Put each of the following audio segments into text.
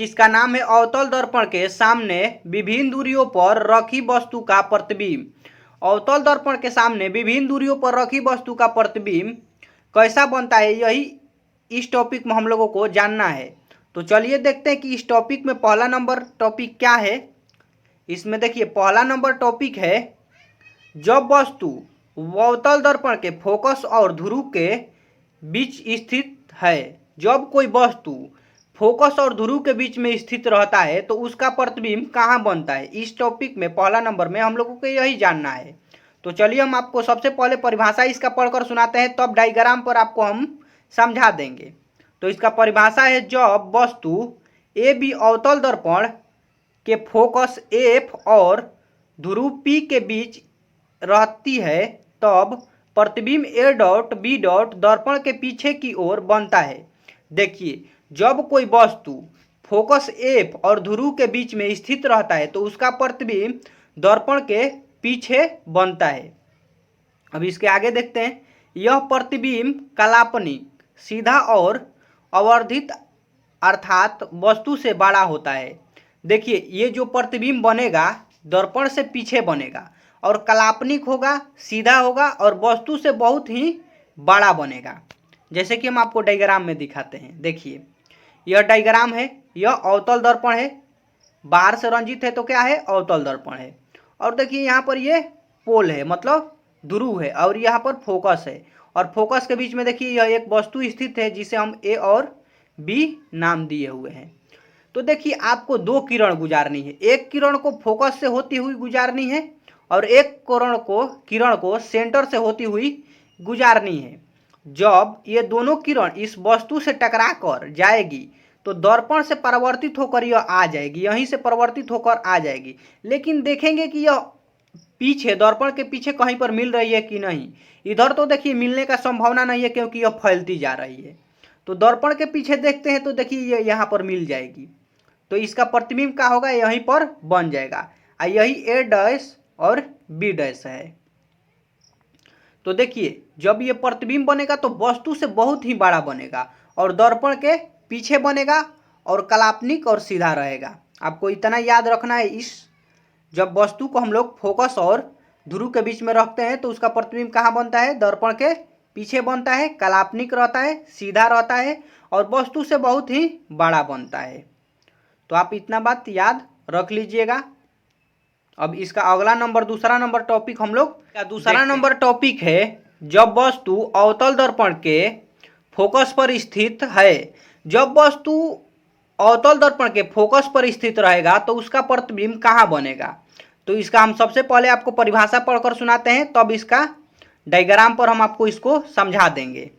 जिसका नाम है अवतल दर्पण के सामने विभिन्न दूरियों पर रखी वस्तु का प्रतिबिंब। अवतल दर्पण के सामने विभिन्न दूरियों पर रखी वस्तु का प्रतिबिंब कैसा बनता है, यही इस टॉपिक में हम लोगों को जानना है। तो चलिए देखते हैं कि इस टॉपिक में पहला नंबर टॉपिक क्या है। इसमें देखिए पहला नंबर टॉपिक है, जब वस्तु अवतल दर्पण के फोकस और ध्रुव के बीच स्थित है। जब कोई वस्तु फोकस और ध्रुव के बीच में स्थित रहता है तो उसका प्रतिबिंब कहाँ बनता है। इस टॉपिक में पहला नंबर में हम लोगों को यही जानना है। तो चलिए हम आपको सबसे पहले परिभाषा इसका पढ़कर सुनाते हैं, तब डायग्राम पर आपको हम समझा देंगे। तो इसका परिभाषा है, जब वस्तु ए बी अवतल दर्पण के फोकस एफ और ध्रुव पी के बीच रहती है तब प्रतिबिंब ए डॉट बी डॉट दर्पण के पीछे की ओर बनता है। देखिए, जब कोई वस्तु फोकस एफ और ध्रुव के बीच में स्थित रहता है तो उसका प्रतिबिंब दर्पण के पीछे बनता है। अब इसके आगे देखते हैं, यह प्रतिबिंब काल्पनिक, सीधा और अवर्धित अर्थात वस्तु से बड़ा होता है। देखिए, ये जो प्रतिबिंब बनेगा दर्पण से पीछे बनेगा और काल्पनिक होगा, सीधा होगा और वस्तु से बहुत ही बड़ा बनेगा। जैसे कि हम आपको डायग्राम में दिखाते हैं। देखिए, यह डायग्राम है, यह अवतल दर्पण है, बाहर से रंजित है तो क्या है, अवतल दर्पण है। और देखिए यहाँ पर ये पोल है, मतलब ध्रुव है, और यहाँ पर फोकस है, और फोकस के बीच में देखिए यह एक वस्तु स्थित है जिसे हम ए और बी नाम दिए हुए हैं। तो देखिए, आपको दो किरण गुजारनी है, एक किरण को फोकस से होती हुई गुजारनी है और एक किरण को सेंटर से होती हुई गुजारनी है। जब ये दोनों किरण इस वस्तु से टकरा कर जाएगी तो दर्पण से परावर्तित होकर यह आ जाएगी, यहीं से परावर्तित होकर आ जाएगी। लेकिन देखेंगे कि यह पीछे दर्पण के पीछे कहीं पर मिल रही है कि नहीं। इधर तो देखिए मिलने का संभावना नहीं है क्योंकि यह फैलती जा रही है। तो दर्पण के पीछे देखते हैं तो देखिए ये यहाँ पर मिल जाएगी, तो इसका प्रतिबिंब क्या होगा, यहीं पर बन जाएगा। यही ए डैश और बी डैश है। तो देखिए, जब ये प्रतिबिंब बनेगा तो वस्तु से बहुत ही बड़ा बनेगा और दर्पण के पीछे बनेगा और काल्पनिक और सीधा रहेगा। आपको इतना याद रखना है। जब वस्तु को हम लोग फोकस और ध्रुव के बीच में रखते हैं तो उसका प्रतिबिंब कहाँ बनता है, दर्पण के पीछे बनता है, काल्पनिक रहता है, सीधा रहता है और वस्तु से बहुत ही बड़ा बनता है। तो आप इतना बात याद रख लीजिएगा। अब इसका अगला नंबर, दूसरा नंबर टॉपिक हम लोग का दूसरा नंबर टॉपिक है, जब वस्तु अवतल दर्पण के फोकस पर स्थित है। जब वस्तु अवतल दर्पण के फोकस पर स्थित रहेगा तो उसका प्रतिबिंब कहाँ बनेगा। तो इसका हम सबसे पहले आपको परिभाषा पढ़कर सुनाते हैं, तब इसका डायग्राम पर हम आपको इसको समझा देंगे।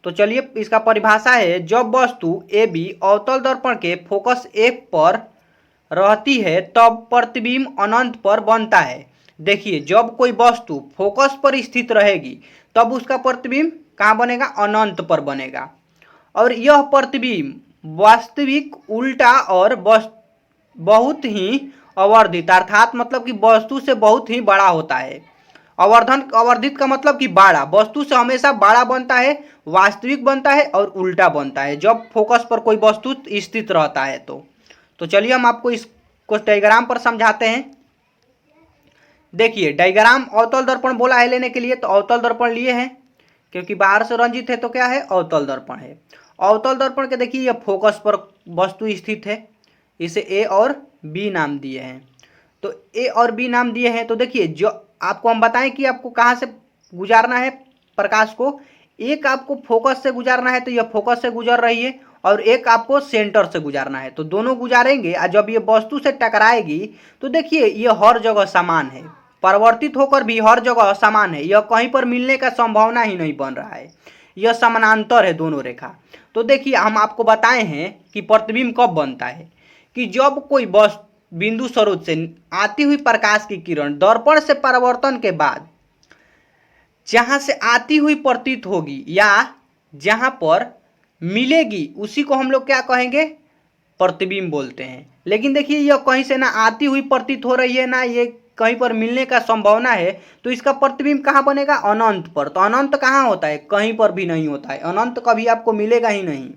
तो चलिए, इसका परिभाषा है, जब वस्तु ए बी अवतल दर्पण के फोकस एफ पर रहती है तब प्रतिबिंब अनंत पर बनता है। देखिए, जब कोई वस्तु फोकस पर स्थित रहेगी तब उसका प्रतिबिंब कहाँ बनेगा, अनंत पर बनेगा। और यह प्रतिबिंब वास्तविक, उल्टा और बहुत ही अवर्धित अर्थात मतलब कि वस्तु से बहुत ही बड़ा होता है। अवर्धित का मतलब कि बड़ा, वस्तु से हमेशा बड़ा बनता है, वास्तविक बनता है और उल्टा बनता है जब फोकस पर कोई वस्तु स्थित रहता है। तो चलिए हम आपको इसको डायग्राम पर समझाते हैं। देखिए, डायग्राम अवतल दर्पण बोला है लेने के लिए, तो अवतल दर्पण लिए हैं क्योंकि बाहर से रंजित है तो क्या है, अवतल दर्पण है। अवतल दर्पण के देखिए यह फोकस पर वस्तु स्थित है, इसे ए और बी नाम दिए हैं। तो ए और बी नाम दिए हैं। तो देखिए, जो आपको हम बताएं कि आपको कहाँ से गुजारना है प्रकाश को, एक आपको फोकस से गुजारना है तो यह फोकस से गुजर रही है और एक आपको सेंटर से गुजारना है, तो दोनों गुजारेंगे। और जब ये वस्तु से टकराएगी तो देखिए ये हर जगह समान है, परिवर्तित होकर भी हर जगह समान है, यह कहीं पर मिलने का संभावना ही नहीं बन रहा है, यह समानांतर है दोनों रेखा। तो देखिए, हम आपको बताए हैं कि प्रतिबिंब कब बनता है, कि जब कोई बिंदु स्रोत से आती हुई प्रकाश की किरण दर्पण से परावर्तन के बाद जहां से आती हुई प्रतीत होगी या जहां पर मिलेगी उसी को हम लोग क्या कहेंगे, प्रतिबिंब बोलते हैं। लेकिन देखिए, यह कहीं से ना आती हुई प्रतीत हो रही है, ना ये कहीं पर मिलने का संभावना है, तो इसका प्रतिबिंब कहाँ बनेगा, अनंत पर। तो अनंत कहाँ होता है, कहीं पर भी नहीं होता है, अनंत कभी आपको मिलेगा ही नहीं,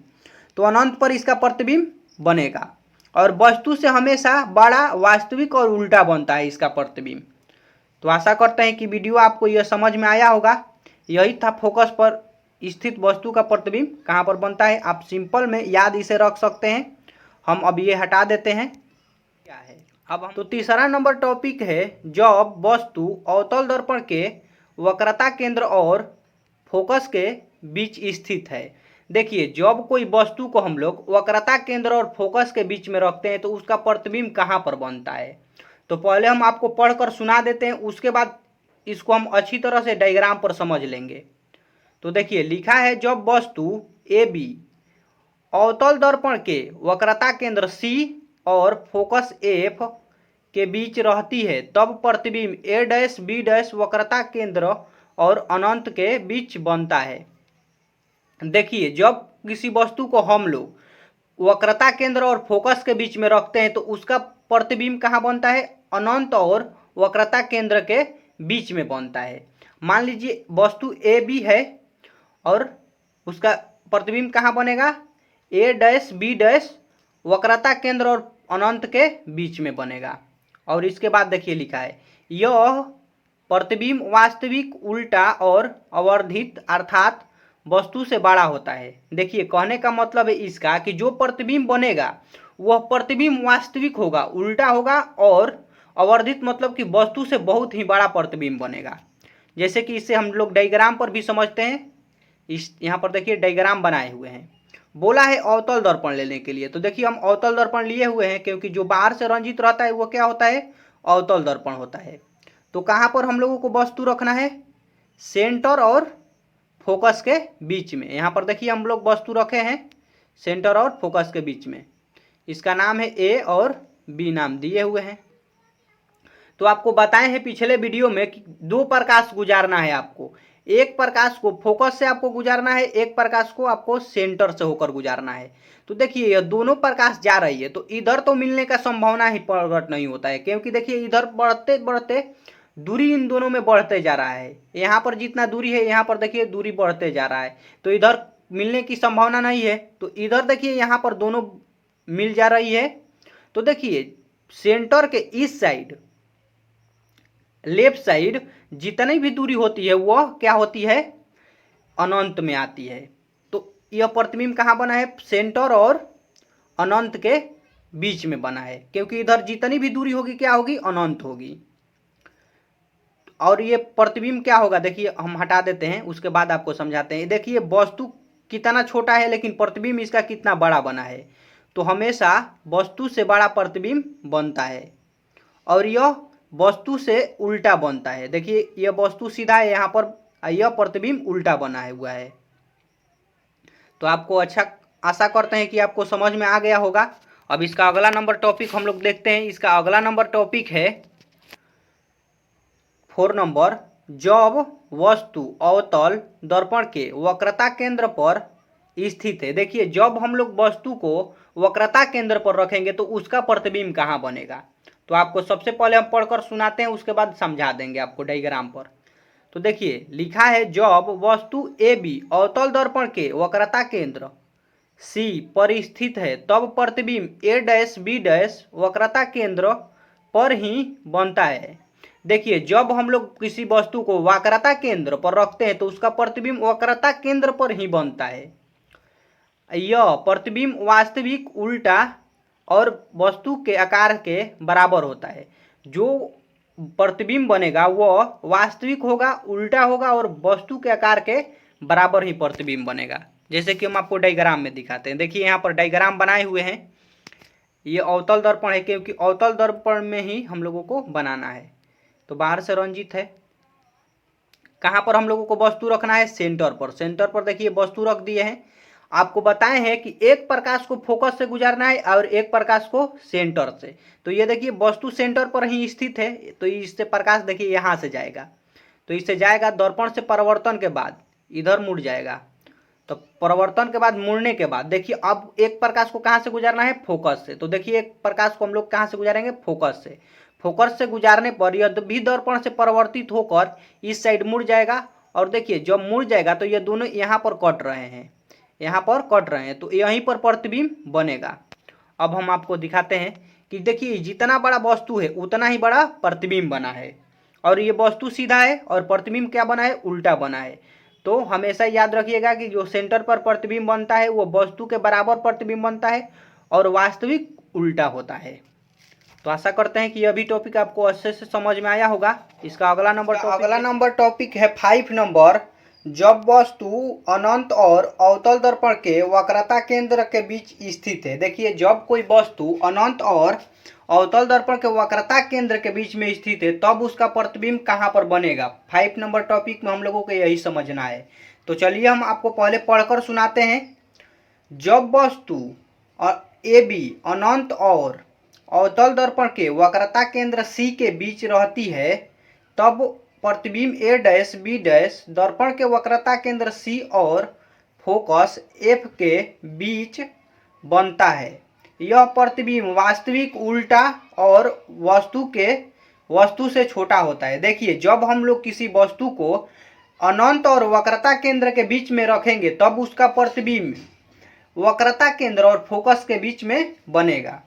तो अनंत पर इसका प्रतिबिंब बनेगा। और वस्तु से हमेशा बड़ा, वास्तविक और उल्टा बनता है इसका प्रतिबिंब। तो आशा करते हैं कि वीडियो आपको यह समझ में आया होगा। यही था फोकस पर स्थित वस्तु का प्रतिबिंब कहाँ पर बनता है। आप सिंपल में याद इसे रख सकते हैं। हम अब ये हटा देते हैं। क्या है अब हम तो तीसरा नंबर टॉपिक है, जब वस्तु अवतल दर्पण के वक्रता केंद्र और फोकस के बीच स्थित है। देखिए, जब कोई वस्तु को हम लोग वक्रता केंद्र और फोकस के बीच में रखते हैं तो उसका प्रतिबिंब कहाँ पर बनता है। तो पहले हम आपको पढ़कर सुना देते हैं, उसके बाद इसको हम अच्छी तरह से डायग्राम पर समझ लेंगे। तो देखिए, लिखा है, जब वस्तु ए बी अवतल दर्पण के वक्रता केंद्र सी और फोकस एफ के बीच रहती है तब प्रतिबिंब ए डैश बी डैश वक्रता केंद्र और अनंत के बीच बनता है। देखिए, जब किसी वस्तु को हम लोग वक्रता केंद्र और फोकस के बीच में रखते हैं तो उसका प्रतिबिंब कहाँ बनता है, अनंत और वक्रता केंद्र के बीच में बनता है। मान लीजिए वस्तु ए बी है और उसका प्रतिबिंब कहाँ बनेगा, ए डैश बी डैश वक्रता केंद्र और अनंत के बीच में बनेगा। और इसके बाद देखिए लिखा है, यह प्रतिबिंब वास्तविक, उल्टा और अवर्धित अर्थात वस्तु से बड़ा होता है। देखिए, कहने का मतलब है इसका कि जो प्रतिबिंब बनेगा वह प्रतिबिंब वास्तविक होगा, उल्टा होगा और अवर्धित मतलब कि वस्तु से बहुत ही बड़ा प्रतिबिंब बनेगा। जैसे कि इससे हम लोग डायग्राम पर भी समझते हैं। इस यहाँ पर देखिए डायग्राम बनाए हुए हैं। बोला है अवतल दर्पण लेने के लिए। तो देखिए, हम अवतल दर्पण लिए हुए हैं क्योंकि जो बाहर से रंजित रहता है वो क्या होता है, अवतल दर्पण होता है। तो कहाँ पर हम लोगों को वस्तु रखना है, सेंटर और फोकस के बीच में। यहाँ पर देखिए हम लोग वस्तु रखे हैं सेंटर और फोकस के बीच में। इसका नाम है ए और बी, नाम दिए हुए हैं। तो आपको बताए हैं पिछले वीडियो में कि दो प्रकाश गुजारना है आपको। एक प्रकाश को फोकस से आपको गुजारना है, एक प्रकाश को आपको सेंटर से होकर गुजारना है। तो देखिए, यह दोनों प्रकाश जा रही है तो इधर तो मिलने का संभावना ही प्रकट नहीं होता है, क्योंकि देखिए इधर बढ़ते बढ़ते दूरी इन दोनों में बढ़ते जा रहा है। यहाँ पर जितना दूरी है यहाँ पर देखिए दूरी बढ़ते जा रहा है, तो इधर मिलने की संभावना नहीं है। तो इधर देखिए यहाँ पर दोनों मिल जा रही है। तो देखिए, सेंटर के इस साइड, लेफ्ट साइड जितनी भी दूरी होती है वह क्या होती है, अनंत में आती है। तो यह प्रतिबिंब कहाँ बना है, सेंटर और अनंत के बीच में बना है, क्योंकि इधर जितनी भी दूरी होगी क्या होगी, अनंत होगी। और ये प्रतिबिंब क्या होगा, देखिए हम हटा देते हैं, उसके बाद आपको समझाते हैं। देखिए वस्तु कितना छोटा है लेकिन प्रतिबिंब इसका कितना बड़ा बना है। तो हमेशा वस्तु से बड़ा प्रतिबिंब बनता है और यह वस्तु से उल्टा बनता है। देखिए, यह वस्तु सीधा है यहाँ पर, यह प्रतिबिंब उल्टा बना हुआ है। तो आपको अच्छा, आशा करते हैं कि आपको समझ में आ गया होगा। अब इसका अगला नंबर टॉपिक हम लोग देखते हैं। इसका अगला नंबर टॉपिक है 4 नंबर, जब वस्तु अवतल दर्पण के वक्रता केंद्र पर स्थित है। देखिए, जब हम लोग वस्तु को वक्रता केंद्र पर रखेंगे तो उसका प्रतिबिंब कहाँ बनेगा। तो आपको सबसे पहले हम पढ़कर सुनाते हैं, उसके बाद समझा देंगे आपको डायग्राम पर। तो देखिए, लिखा है, जब वस्तु ए बी अवतल दर्पण के वक्रता केंद्र सी पर स्थित है तब प्रतिबिंब ए डैश बी डैश वक्रता केंद्र पर ही बनता है। देखिए, जब हम लोग किसी वस्तु को वक्रता केंद्र पर रखते हैं तो उसका प्रतिबिंब वक्रता केंद्र पर ही बनता है। यह प्रतिबिंब वास्तविक, उल्टा और वस्तु के आकार के बराबर होता है। जो प्रतिबिंब बनेगा वह वास्तविक होगा, उल्टा होगा और वस्तु के आकार के बराबर ही प्रतिबिंब बनेगा। जैसे कि हम आपको डायग्राम में दिखाते हैं। देखिए, यहाँ पर डायग्राम बनाए हुए हैं। ये अवतल दर्पण है क्योंकि अवतल दर्पण में ही हम लोगों को बनाना है। तो बाहर से रंजित है। कहाँ पर हम लोगों को वस्तु रखना है, सेंटर पर। सेंटर पर देखिए वस्तु रख दिए हैं। आपको बताए हैं कि एक प्रकाश को फोकस से गुजारना है और एक प्रकाश को सेंटर से। तो ये देखिए वस्तु सेंटर पर ही स्थित है, तो इससे प्रकाश देखिए यहाँ से जाएगा, तो इससे जाएगा, दर्पण से परावर्तन के बाद इधर मुड़ जाएगा। तो परावर्तन के बाद, मुड़ने के बाद देखिए अब एक प्रकाश को कहाँ से गुजारना है, फोकस से। तो देखिए एक प्रकाश को हम लोग कहाँ से गुजारेंगे, फोकस से। फोकस से गुजारने पर यह भी दर्पण से परावर्तित होकर इस साइड मुड़ जाएगा। और देखिए जब मुड़ जाएगा तो ये दोनों यहाँ पर कट रहे हैं, यहाँ पर कट रहे हैं, तो यहीं पर प्रतिबिंब बनेगा। अब हम आपको दिखाते हैं कि देखिए जितना बड़ा वस्तु है उतना ही बड़ा प्रतिबिंब बना है, और ये वस्तु सीधा है और प्रतिबिंब क्या बना है, उल्टा बना है। तो हमेशा याद रखिएगा कि जो सेंटर पर प्रतिबिंब बनता है वो वस्तु के बराबर प्रतिबिंब बनता है और वास्तविक उल्टा होता है। तो आशा करते हैं कि यह भी टॉपिक आपको अच्छे से समझ में आया होगा। इसका अगला नंबर टॉपिक है 5 नंबर, जब वस्तु अनंत और अवतल दर्पण के वक्रता केंद्र के बीच स्थित है। देखिए जब कोई वस्तु अनंत और अवतल दर्पण के वक्रता केंद्र के बीच में स्थित है तब उसका प्रतिबिंब कहाँ पर बनेगा। 5 नंबर टॉपिक में हम लोगों को यही समझना है। तो चलिए हम आपको पहले पढ़कर सुनाते हैं। जब वस्तु ए बी अनंत और अवतल दर्पण के वक्रता केंद्र सी के बीच रहती है तब प्रतिबिंब ए डैश बी डैश दर्पण के वक्रता केंद्र सी और फोकस एफ के बीच बनता है। यह प्रतिबिंब वास्तविक उल्टा और वस्तु से छोटा होता है। देखिए जब हम लोग किसी वस्तु को अनंत और वक्रता केंद्र के बीच में रखेंगे तब उसका प्रतिबिंब वक्रता केंद्र और फोकस के बीच में बनेगा।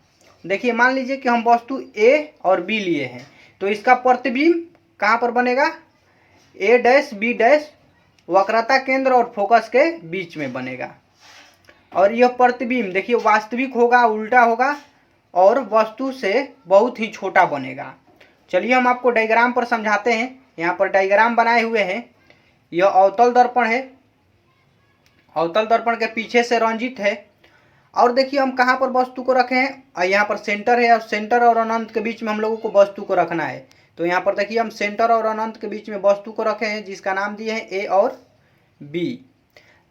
देखिए मान लीजिए कि हम वस्तु ए और बी लिए हैं तो इसका प्रतिबिंब कहाँ पर बनेगा, ए डैश बी डैश वक्रता केंद्र और फोकस के बीच में बनेगा। और यह प्रतिबिंब देखिए वास्तविक होगा, उल्टा होगा और वस्तु से बहुत ही छोटा बनेगा। चलिए हम आपको डायग्राम पर समझाते हैं। यहाँ पर डायग्राम बनाए हुए हैं। यह अवतल दर्पण है, अवतल दर्पण के पीछे से रंजित है। और देखिए हम कहाँ पर वस्तु को रखे हैं, और यहाँ पर सेंटर है और सेंटर और अनंत के बीच में हम लोगों को वस्तु को रखना है। तो यहाँ पर देखिए हम सेंटर और अनंत के बीच में वस्तु को रखे हैं जिसका नाम दिए हैं ए और बी।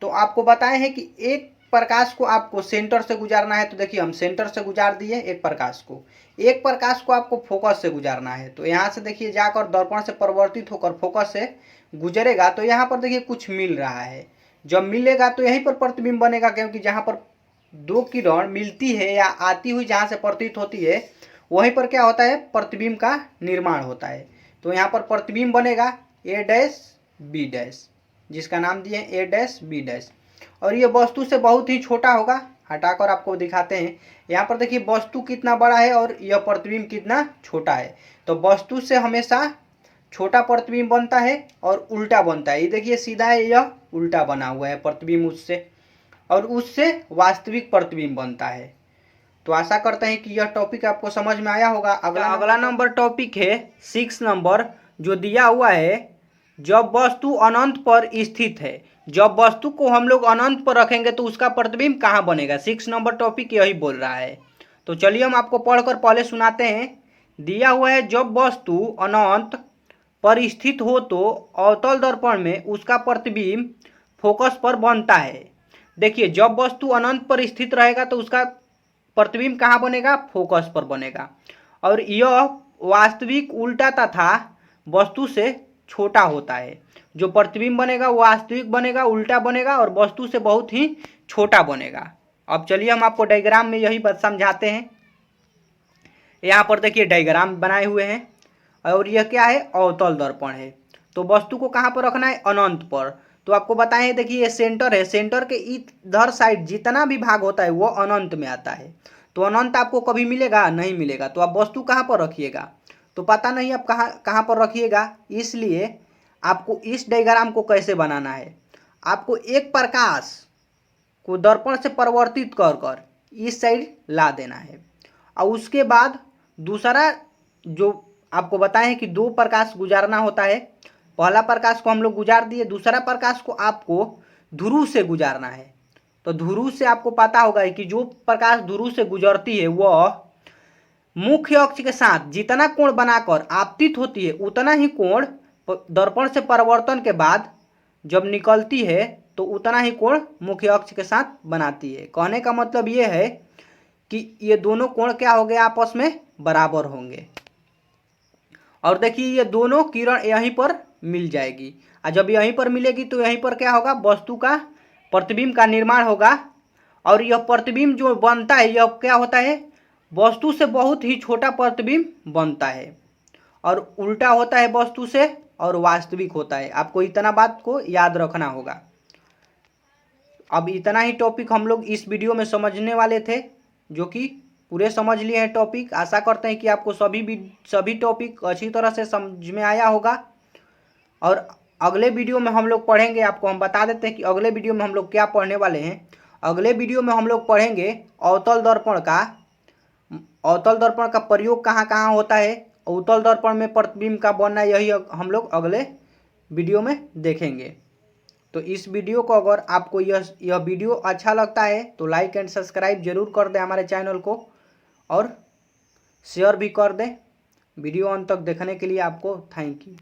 तो आपको बताए हैं कि एक प्रकाश को आपको सेंटर से गुजारना है। तो देखिए हम सेंटर से गुजार दिए एक प्रकाश को आपको फोकस से गुजारना है। तो यहाँ से देखिए जाकर दर्पण से परिवर्तित होकर फोकस से गुजरेगा तो यहाँ पर देखिए कुछ मिल रहा है। जब मिलेगा तो यहीं पर प्रतिबिंब बनेगा, क्योंकि जहाँ पर दो किरण मिलती है या आती हुई जहाँ से प्रतीत होती है वहीं पर क्या होता है, प्रतिबिंब का निर्माण होता है। तो यहाँ पर प्रतिबिंब बनेगा ए डैश बी डैश, जिसका नाम दिए ए डैश बी डैश। और ये वस्तु से बहुत ही छोटा होगा। हटाकर आपको दिखाते हैं। यहाँ पर देखिए वस्तु कितना बड़ा है और यह प्रतिबिंब कितना छोटा है। तो वस्तु से हमेशा छोटा प्रतिबिंब बनता है और उल्टा बनता है। ये देखिए सीधा है, यह उल्टा बना हुआ है प्रतिबिंब उससे, और उससे वास्तविक प्रतिबिंब बनता है। तो आशा करते हैं कि यह टॉपिक आपको समझ में आया होगा। अगला नंबर टॉपिक है 6 नंबर, जो दिया हुआ है जब वस्तु अनंत पर स्थित है। जब वस्तु को हम लोग अनंत पर रखेंगे तो उसका प्रतिबिंब कहाँ बनेगा। 6 नंबर टॉपिक यही बोल रहा है। तो चलिए हम आपको पढ़कर पहले सुनाते हैं। दिया हुआ है जब वस्तु अनंत पर स्थित हो तो अवतल दर्पण में उसका प्रतिबिंब फोकस पर बनता है। देखिए जब वस्तु अनंत पर स्थित रहेगा तो उसका प्रतिबिंब कहाँ बनेगा, फोकस पर बनेगा। और यह वास्तविक उल्टा तथा वस्तु से छोटा होता है। जो प्रतिबिंब बनेगा वो वास्तविक बनेगा, उल्टा बनेगा और वस्तु से बहुत ही छोटा बनेगा। अब चलिए हम आपको डायग्राम में यही बात समझाते हैं। यहाँ पर देखिए डायग्राम बनाए हुए हैं और यह क्या है, अवतल दर्पण है। तो वस्तु को कहाँ पर रखना है, अनंत पर। तो आपको बताएं देखिए ये सेंटर है, सेंटर के इधर साइड जितना भी भाग होता है वो अनंत में आता है। तो अनंत आपको कभी मिलेगा नहीं मिलेगा। तो आप वस्तु कहाँ पर रखिएगा, तो पता नहीं आप कहाँ पर रखिएगा। इसलिए आपको इस डायग्राम को कैसे बनाना है, आपको एक प्रकाश को दर्पण से परिवर्तित कर कर इस साइड ला देना है। और उसके बाद दूसरा जो आपको बताएं कि दो प्रकाश गुजारना होता है। पहला प्रकाश को हम लोग गुजार दिए, दूसरा प्रकाश को आपको ध्रुव से गुजारना है। तो ध्रुव से आपको पता होगा कि जो प्रकाश ध्रुव से गुजरती है वह मुख्य अक्ष के साथ जितना कोण बनाकर आपतित होती है उतना ही कोण दर्पण से परिवर्तन के बाद जब निकलती है तो उतना ही कोण मुख्य अक्ष के साथ बनाती है। कहने का मतलब ये है कि ये दोनों कोण क्या हो गए, आपस में बराबर होंगे। और देखिए ये दोनों किरण यहीं पर मिल जाएगी, और जब यहीं पर मिलेगी तो यहीं पर क्या होगा, वस्तु का प्रतिबिंब का निर्माण होगा। और यह प्रतिबिंब जो बनता है यह क्या होता है, वस्तु से बहुत ही छोटा प्रतिबिंब बनता है और उल्टा होता है वस्तु से और वास्तविक होता है। आपको इतना बात को याद रखना होगा। अब इतना ही टॉपिक हम लोग इस वीडियो में समझने वाले थे, जो कि पूरे समझ लिए हैं टॉपिक। आशा करते हैं कि आपको सभी टॉपिक अच्छी तरह से समझ में आया होगा। और अगले वीडियो में हम लोग पढ़ेंगे, आपको हम बता देते हैं कि अगले वीडियो में हम लोग क्या पढ़ने वाले हैं। अगले वीडियो में हम लोग पढ़ेंगे अवतल दर्पण का प्रयोग कहाँ कहाँ होता है, अवतल दर्पण में प्रतिबिंब का बनना, यही हम लोग अगले वीडियो में देखेंगे। तो इस वीडियो को अगर आपको यह वीडियो अच्छा लगता है तो लाइक एंड सब्सक्राइब जरूर कर दें हमारे चैनल को, और शेयर भी कर दें। वीडियो अंत तक देखने के लिए आपको थैंक यू।